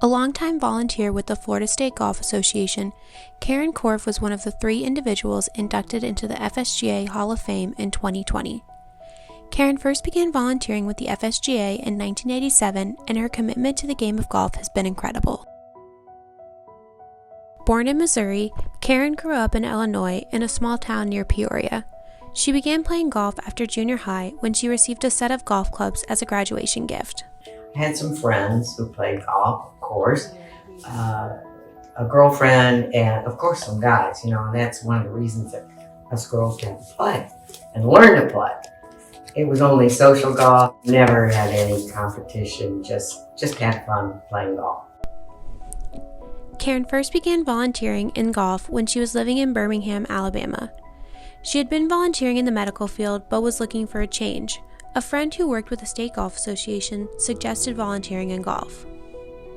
longtime volunteer with the Florida State Golf Association, Karen Korf was one of the 3 individuals inducted into the FSGA Hall of Fame in 2020. Karen first began volunteering with the FSGA in 1987, and her commitment to the game of golf has been incredible. Born in Missouri, Karen grew up in Illinois in a small town near Peoria. She began playing golf after junior high when she received a set of golf clubs as a graduation gift. I had some friends who played golf, of course, a girlfriend, and of course some guys, and that's one of the reasons that us girls had to play and learn to play. It was only social golf, never had any competition, just had fun playing golf. Karen first began volunteering in golf when she was living in Birmingham, Alabama. She had been volunteering in the medical field but was looking for a change. A friend who worked with the State Golf Association suggested volunteering in golf.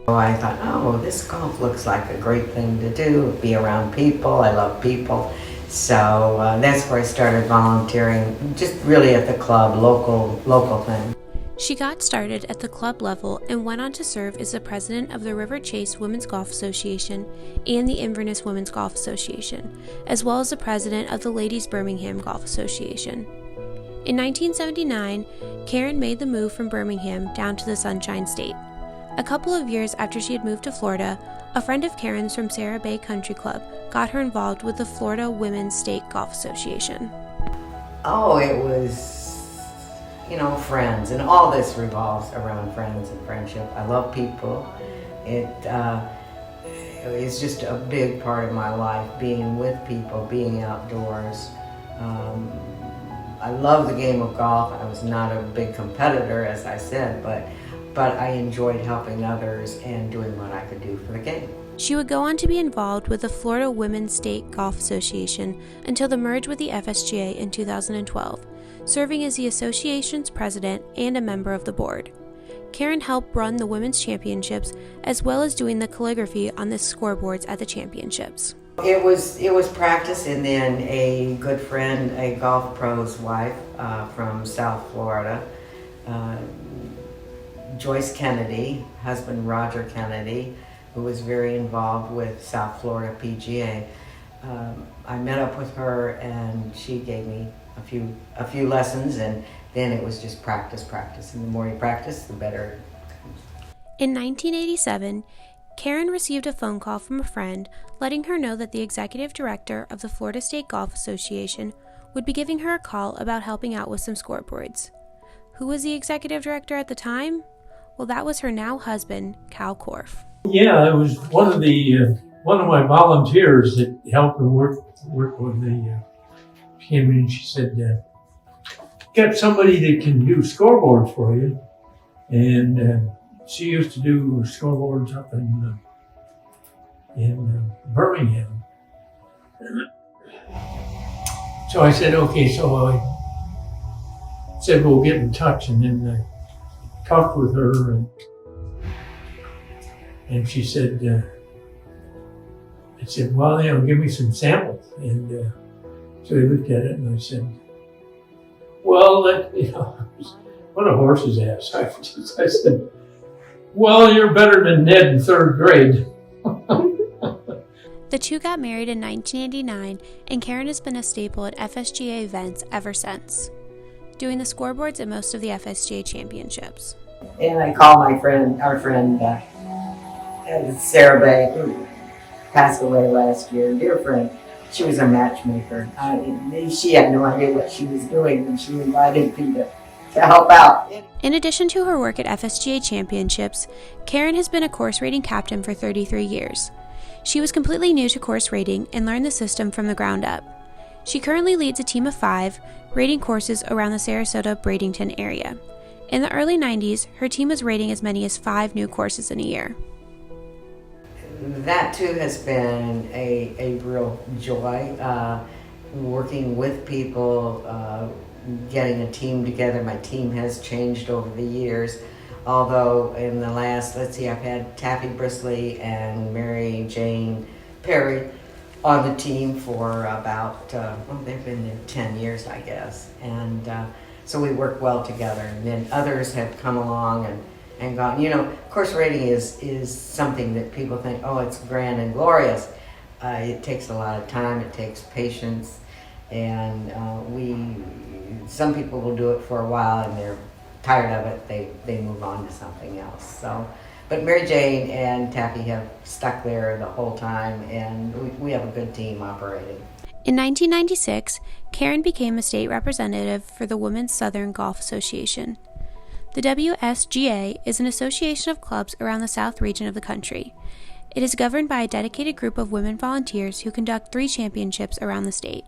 So I thought, this golf looks like a great thing to do, be around people. I love people. So that's where I started volunteering, just really at the club, local thing. She got started at the club level and went on to serve as the president of the River Chase Women's Golf Association and the Inverness Women's Golf Association, as well as the president of the Ladies Birmingham Golf Association. In 1979, Karen made the move from Birmingham down to the Sunshine State. A couple of years after she had moved to Florida, a friend of Karen's from Sarah Bay Country Club got her involved with the Florida Women's State Golf Association. It was, friends, and all this revolves around friends and friendship. I love people. It's just a big part of my life, being with people, being outdoors. I love the game of golf. I was not a big competitor, as I said, but I enjoyed helping others and doing what I could do for the game. She would go on to be involved with the Florida Women's State Golf Association until the merge with the FSGA in 2012, serving as the association's president and a member of the board. Karen helped run the women's championships as well as doing the calligraphy on the scoreboards at the championships. It was practice, and then a good friend, a golf pro's wife from South Florida, Joyce Kennedy, husband Roger Kennedy, who was very involved with South Florida PGA. I met up with her, and she gave me a few lessons, and then it was just practice. And the more you practice, the better it comes. In 1987, Karen received a phone call from a friend letting her know that the executive director of the Florida State Golf Association would be giving her a call about helping out with some scoreboards. Who was the executive director at the time? Well, that was her now husband, Cal Korf. Yeah, it was one of my volunteers that helped her work with the came in. She said, "Got somebody that can do scoreboards for you," and she used to do scoreboards up in Birmingham. So I said, "Okay." So I said, "We'll get in touch," and then I talked with her, and she said, I said, "Well, give me some samples." And so he looked at it, and I said, "Well, what a horse's ass." I said, "Well, you're better than Ned in 3rd grade." The two got married in 1989, and Karen has been a staple at FSGA events ever since, doing the scoreboards at most of the FSGA championships. And I called our friend Sarah Bay, who passed away last year, dear friend. She was a matchmaker. She had no idea what she was doing, and she invited me to help out. In addition to her work at FSGA championships, Karen has been a course rating captain for 33 years. She was completely new to course rating and learned the system from the ground up. She currently leads a team of 5, rating courses around the Sarasota-Bradenton area. In the early 90s, her team was rating as many as 5 new courses in a year. That too has been a real joy, working with people, getting a team together. My team has changed over the years, although in the last, I've had Taffy Brisley and Mary Jane Perry on the team for about, they've been there 10 years, I guess. And so we work well together. And then others have come along and gone. You know, course rating is something that people think, oh, it's grand and glorious. It takes a lot of time, it takes patience, and some people will do it for a while and they're tired of it, they move on to something else. So, but Mary Jane and Taffy have stuck there the whole time, and we have a good team operating. In 1996, Karen became a state representative for the Women's Southern Golf Association. The WSGA is an association of clubs around the south region of the country. It is governed by a dedicated group of women volunteers who conduct 3 championships around the state.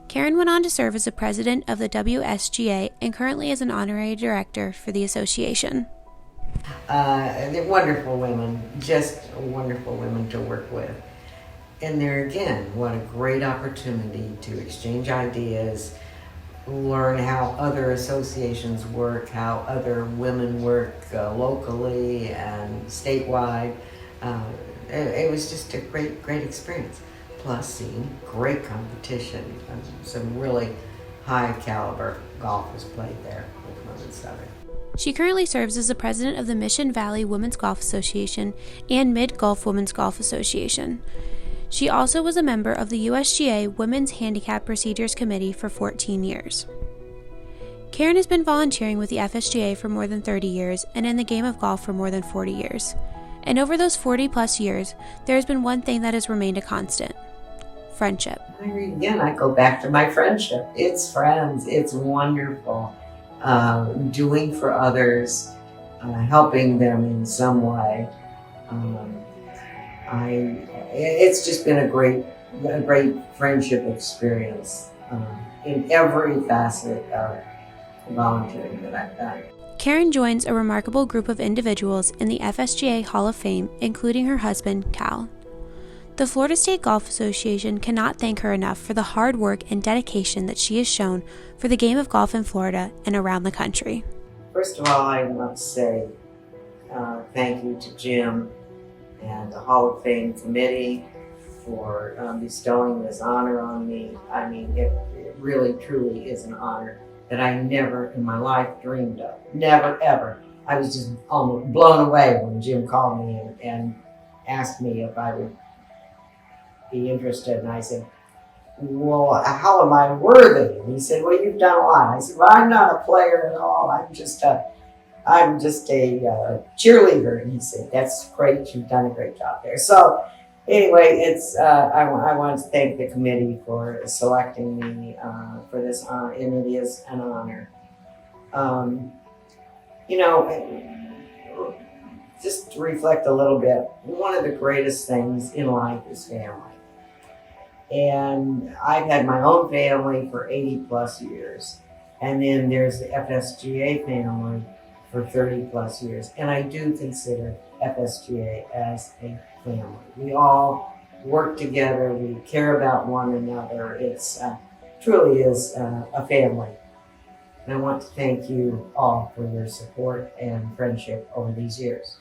Karen went on to serve as the president of the WSGA and currently is an honorary director for the association. They're wonderful women, just wonderful women to work with. And there again, what a great opportunity to exchange ideas, learn how other associations work, how other women work locally and statewide. It was just a great experience. Plus seeing great competition, some really high caliber golf was played there with Women's Southern. She currently serves as the president of the Mission Valley Women's Golf Association and Mid-Gulf Women's Golf Association. She also was a member of the USGA Women's Handicap Procedures Committee for 14 years. Karen has been volunteering with the FSGA for more than 30 years and in the game of golf for more than 40 years. And over those 40 plus years, there has been one thing that has remained a constant: friendship. Again, I go back to my friendship. It's friends. It's wonderful. Doing for others, helping them in some way. It's just been a great friendship experience in every facet of volunteering that I've done. Karen joins a remarkable group of individuals in the FSGA Hall of Fame, including her husband, Cal. The Florida State Golf Association cannot thank her enough for the hard work and dedication that she has shown for the game of golf in Florida and around the country. First of all, I want to say thank you to Jim and the Hall of Fame committee for bestowing this honor on me. I mean, it really, truly is an honor that I never in my life dreamed of. Never, ever. I was just almost blown away when Jim called me and asked me if I would be interested. And I said, well, how am I worthy? And he said, well, you've done a lot. I said, well, I'm not a player at all. I'm just a cheerleader. And he said, that's great. You've done a great job there. So anyway, it's I want to thank the committee for selecting me for this honor, and it is an honor. Just to reflect a little bit, one of the greatest things in life is family. And I've had my own family for 80 plus years. And then there's the FSGA family for 30 plus years. And I do consider FSGA as a family. We all work together, we care about one another. It's truly is a family. And I want to thank you all for your support and friendship over these years.